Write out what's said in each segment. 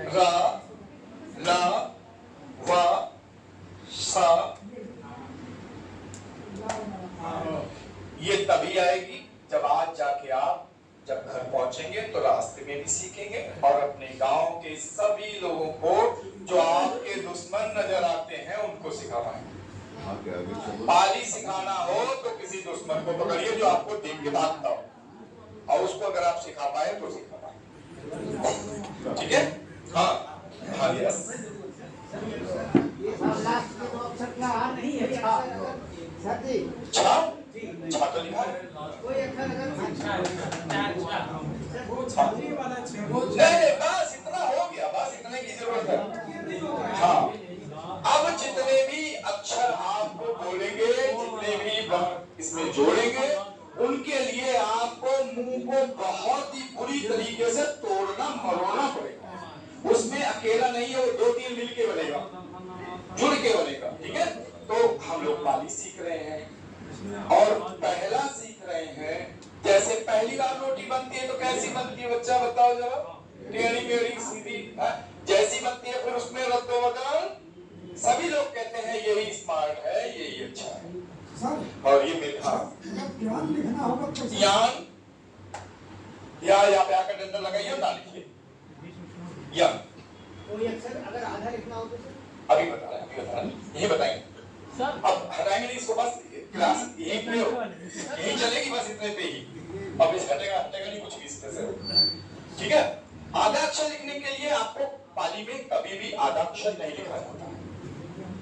र ल व स ये तभी आएगी जब आज जाके आप जब घर पहुंचेंगे तो रास्ते में भी सीखेंगे और अपने गांव के सभी लोगों को जो आपके दुश्मन नजर आते हैं उनको सिखा पाएंगे। पाली सिखाना हो तो किसी दुश्मन को पकड़िए जो आपको देख के भागता हो और उसको अगर आप सिखा पाए तो सिखा पाए। ठीक है? हाँ हाँ यस छा छा तो लिखा है नहीं बस इतना हो गया, बस इतने की जरूरत है। हाँ अब जितने भी अक्षर आपको बोलेंगे, जितने भी इसमें जोड़ेंगे, उनके लिए आपको मुंह को बहुत ही बुरी तरीके से तोड़ना मरोड़ना पड़ेगा। उसमें अकेला नहीं है, वो 2-3 मिलके बनेगा, जुड़ के बनेगा। ठीक है? तो हम लोग पाली सीख रहे हैं और पहला सीख रहे हैं। जैसे पहली बार रोटी बनती है तो कैसी बनती है बच्चा बताओ जरा? टेढ़ी मेढ़ी सीधी जैसी बनती है, फिर उसमें रद्दो बदल। सभी लोग कहते हैं यही स्मार्ट है, यही अच्छा है। और ये मीठा ज्ञान लिखना होगा तो ज्ञान या पे आकर डंडा लगाइए ना लिखिए या कोई अक्षर अगर आधा लिखना हो तो अभी बता रहे हैं, यही बताएंगे सर। अब हटाएंगे नहीं इसको, बस क्लास यही चलेगी बस इतने पे ही। अब इस हटेगा नहीं कुछ भी इस तरह से। ठीक है? आधा अक्षर लिखने के लिए आपको पाली में कभी भी आधा अक्षर नहीं लिखा जाता है।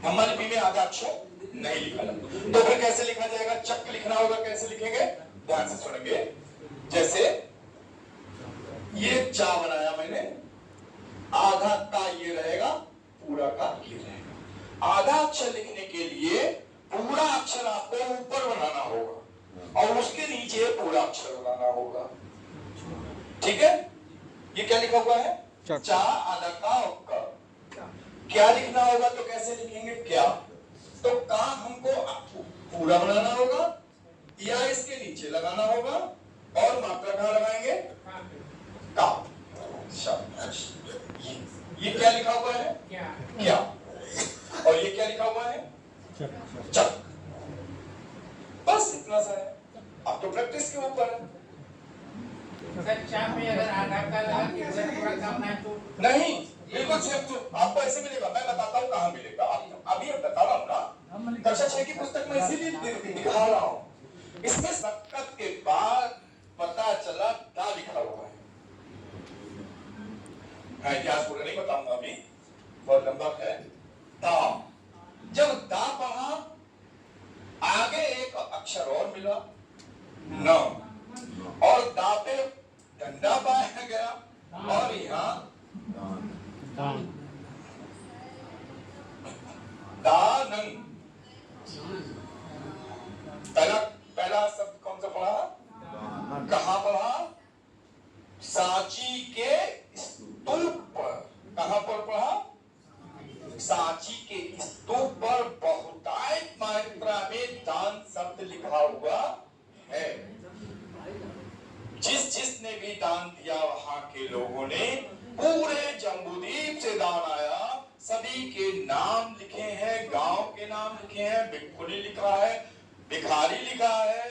हमारी लिपि में आधा अक्षर नहीं लिखा जाता। तो फिर कैसे लिखा जाएगा? चक लिखना होगा। कैसे लिखेंगे? ध्यान से सुनेंगे। जैसे ये चा बनाया मैंने, आधा का ये रहेगा, पूरा का ये रहेगा। आधा अक्षर लिखने के लिए पूरा अक्षर आपको ऊपर बनाना होगा और उसके नीचे पूरा अक्षर बनाना होगा। ठीक है? ये क्या लिखा हुआ है? चा आधा का और का। क्या लिखना होगा तो कैसे लिखेंगे? क्या तो का हमको पूरा बनाना होगा या इसके नीचे लगाना होगा और मात्रा कहां लगाएंगे? का। शाबाश। ये क्या लिखा हुआ है? क्या। और ये क्या लिखा हुआ है? चक। बस इतना सा है। अब तो प्रैक्टिस के ऊपर है। में अगर आधा का लगा के पूरा काम है तो नहीं, बिल्कुल सेम। तो आपको ऐसे मिलेगा, मैं बताता हूँ कहाँ मिलेगा। अभी बता रहा हूँ ना, कक्षा 6 की पुस्तक में इसीलिए दिखा रहा हूँ। इसमें शक्कत के बाद पता चला दा लिखा हुआ है। इतिहास पूरा नहीं बताऊंगा अभी, बहुत लंबा है। दा, जब दा पढ़ा आगे एक अक्षर और मिला न, और दा पे डंडा पाया गया और यहाँ दानंग। पहला शब्द कौन सा पढ़ा? कहाँ पढ़ा? सांची के स्तूप पर। कहाँ पर पढ़ा? सांची के स्तूप पर बहुतायत मात्रा में दान शब्द लिखा हुआ है। जिसने भी दान दिया वहां के लोगों ने, पूरे जम्बूद्वीप से दान आया, सभी के नाम लिखे हैं, गांव के नाम लिखे हैं, भिक्षुनी लिखा है, भिखारी लिखा है,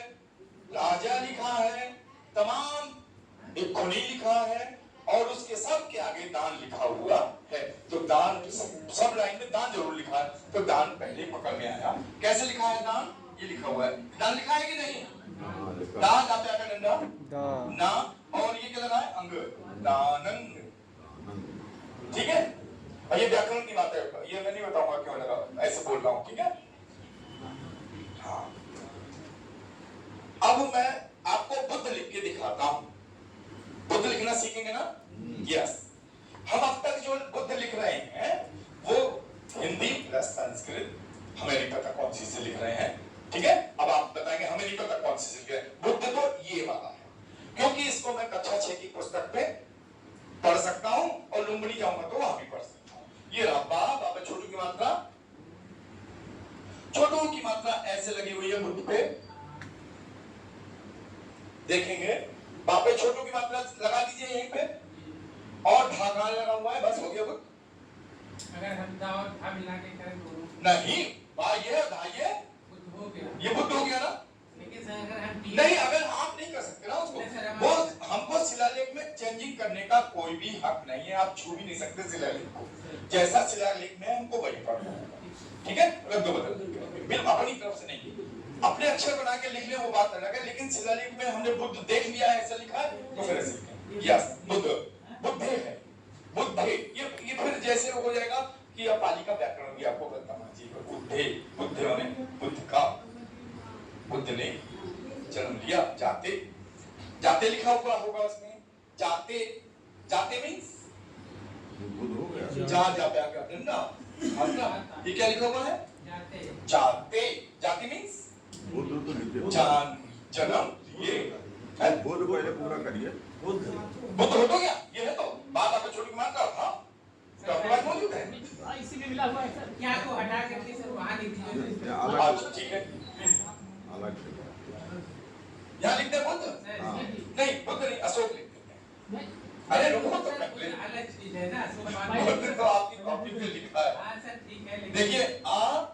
राजा लिखा है, तमाम भिक्षुनी लिखा है और उसके सब के आगे दान लिखा हुआ है। तो दान सब लाइन में दान जरूर लिखा है। तो दान पहले पकड़ में आया। कैसे लिखा है दान? ये लिखा हुआ है। दान लिखा है कि नहीं? दान आते आगे डंडा ना, और ये क्या लगा है? अंग। दानंग। ठीक है? और ये व्याकरण की बात है, ये मैं नहीं बताऊंगा क्यों लगा, ऐसे बोल रहा हूं। ठीक है? हाँ। अब मैं आपको बुद्ध लिख के दिखाता हूं। बुद्ध लिखना सीखेंगे ना? यस। हम अब तक जो बुद्ध लिख रहे हैं वो हिंदी प्लस संस्कृत, हमें नहीं पता कौन सी से लिख रहे हैं। ठीक है? अब आप बताएंगे हमें नहीं पता कौन सी से लिख रहे हैं। बुद्ध तो ये वाला है, क्योंकि इसको मैं कक्षा 6 की पुस्तक पे पढ़ सकता हूं और लुम्बिनी जाऊंगा तो वहां भी पढ़ सकता हूं। ये रहा बाबा छोटू की मात्रा। छोटू की मात्रा ऐसे लगी हुई है बुद्ध पे, देखेंगे। बापे छोटू की मात्रा लगा दीजिए यहीं पे। और धा कहाँ लगा हुआ है, बस हो गया बुद्ध। अगर हम धा और धा मिला के करें दोनों, नहीं बा ये धा ये बुद्ध हो गया, ये बुद्ध हो गया ना। लेकिन सर अगर हम नहीं, अगर आप नहीं कर सकते ना उसको, वो हमको शिलालेख में चेंजिंग करने का कोई भी हक नहीं है, आप छू भी नहीं सकते शिलालेख को, जैसा शिलालेख में हमको वही पढ़ना है, ठीक है। रख दो बदल, बिल्कुल अपनी तरफ से नहीं, अपने अक्षर बना के लिख ले वो बात अलग है, लेकिन शिलालेख में हमने बुद्ध देख लिया है, ऐसा लिखा है तो फिर ऐसे लिखें, यस बुद्ध बुद्धे है, बुद्धे। ये फिर जैसे हो जाएगा कि अब पाली का व्याकरण भी आपको बताना चाहिए, बुद्धे बुद्धे होने बुद्ध का, बुद्ध ने जन्म लिया, जाते जाते लिखा हुआ होगा उसमें, जाते जाते मींस बुद्ध हो गया, जा जाते आगे ना, ये क्या लिखा हुआ है, जाते जाते, जाते मींस बुद्ध तो लिखे जान जन्म ये है। बुद्ध पहले पूरा करिए, बुद्ध हो गया, ये है तो बात आपने छोटी मान का था, तो आपके पास मौजूद है, इसी में मिला हुआ है सर, क्या को हटा करके सर वहां लिख दीजिए, आज ठीक है, अलग से यहाँ लिखते हैं बुद्ध, नहीं बुद्ध नहीं अशोक लिखते हैं, अरे रुको तो पहले अलग चीज है ना, बुद्ध तो आपकी कॉपी पे लिखा है, हां सर ठीक है, देखिए आ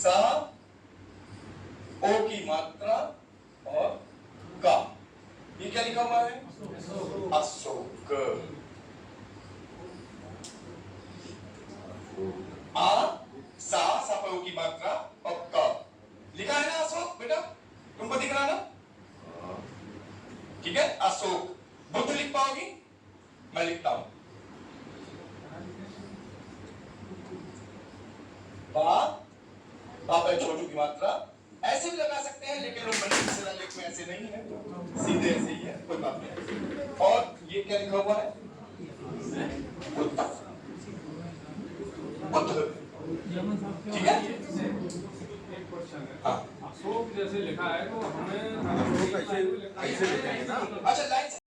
सा ओ की मात्रा और का, ये क्या लिखा हुआ है, अशोक, आ सा सपो की मात्रा और का लिखा है ना अशोक, बेटा तुमको दिख रहा ना, ठीक है। अशोक बुद्ध लिख पाओगी, मैं लिखता हूं, बा छोटू की मात्रा ऐसे भी लगा सकते हैं, लेकिन लोग बने शिलालेख में ऐसे नहीं है, सीधे ऐसे ही है, कोई बात नहीं। और ये क्या लिखा हुआ है, बुद्ध बुद्ध, ठीक है। अशोक जैसे लिखा है तो हमें कैसे लिखेंगे ना, अच्छा लाइन